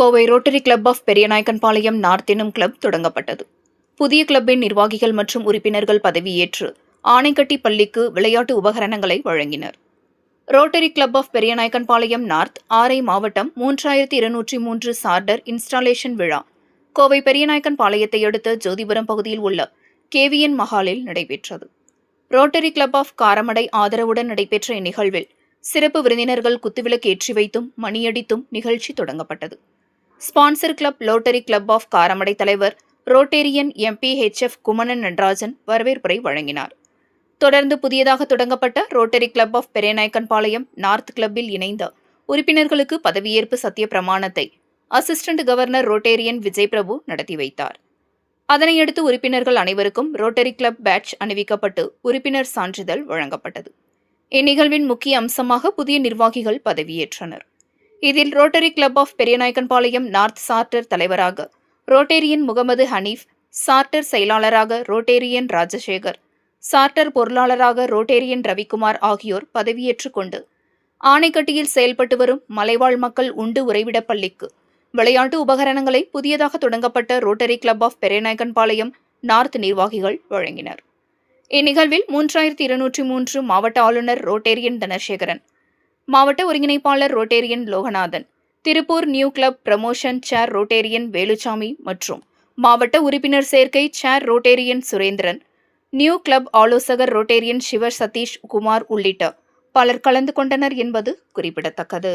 Kovai rotary club of Periyanaickenpalayam north எனும் club தொடங்கப்பட்டது. புதிய கிளப்பின் நிர்வாகிகள் மற்றும் உறுப்பினர்கள் பதவியேற்று ஆனைக்கட்டி பள்ளிக்கு விளையாட்டு உபகரணங்களை வழங்கினர். Rotary club of Periyanaickenpalayam north ஆரை மாவட்டம் 3203 சார்டர் இன்ஸ்டாலேஷன் விழா கோவை பெரியநாயக்கன்பாளையத்தை அடுத்த ஜோதிபுரம் பகுதியில் உள்ள கேவிஎன் மஹாலில் நடைபெற்றது. ரோட்டரி கிளப் ஆஃப் காரமடை ஆதரவுடன் நடைபெற்ற இந்நிகழ்வில் சிறப்பு விருந்தினர்கள் குத்துவிளக்கு ஏற்றி வைத்தும் மணியடித்தும் நிகழ்ச்சி தொடங்கப்பட்டது. Sponsor club rotary club of Karamadai தலைவர் ரோட்டேரியன் MPHF குமணன் நடராஜன் வரவேற்புரை வழங்கினார். தொடர்ந்து புதியதாக தொடங்கப்பட்ட rotary club of Periyanaickenpalayam north கிளப்பில் இணைந்த உறுப்பினர்களுக்கு பதவியேற்பு சத்திய பிரமாணத்தை assistant governor rotarian Vijay Prabhu நடத்தி வைத்தார். அதனையடுத்து உறுப்பினர்கள் அனைவருக்கும் ரோட்டரி கிளப் பேட்ஜ் அணிவிக்கப்பட்டு உறுப்பினர் சான்றிதழ் வழங்கப்பட்டது. இந்நிகழ்வின் முக்கிய அம்சமாக புதிய நிர்வாகிகள் பதவியேற்றனர். இதில் Rotary club of Periyanaickenpalayam north charter தலைவராக ரோட்டேரியன் முகமது ஹனீஃப், சார்ட்டர் செயலாளராக ரோட்டேரியன் ராஜசேகர், சார்ட்டர் பொருளாளராக ரோட்டேரியன் ரவிக்குமார் ஆகியோர் பதவியேற்றுக் கொண்டு ஆனைக்கட்டியில் செயல்பட்டு வரும் மலைவாழ் மக்கள் உண்டு உறைவிட பள்ளிக்கு விளையாட்டு உபகரணங்களை புதியதாக தொடங்கப்பட்ட rotary club of Periyanaickenpalayam north நிர்வாகிகள் வழங்கினர். இந்நிகழ்வில் 3203 மாவட்ட ஆளுநர் ரோட்டேரியன் தனசேகரன், மாவட்ட ஒருங்கிணைப்பாளர் Rotarian Loganathan, Tiruppur new club promotion chair Rotarian Veluchamy மற்றும் மாவட்ட உறுப்பினர் சேர்க்கை chair Rotarian Surendran, new club ஆலோசகர் ரோட்டேரியன் சிவர் சதீஷ் குமார் உள்ளிட்ட பலர் கலந்து கொண்டனர் என்பது குறிப்பிடத்தக்கது.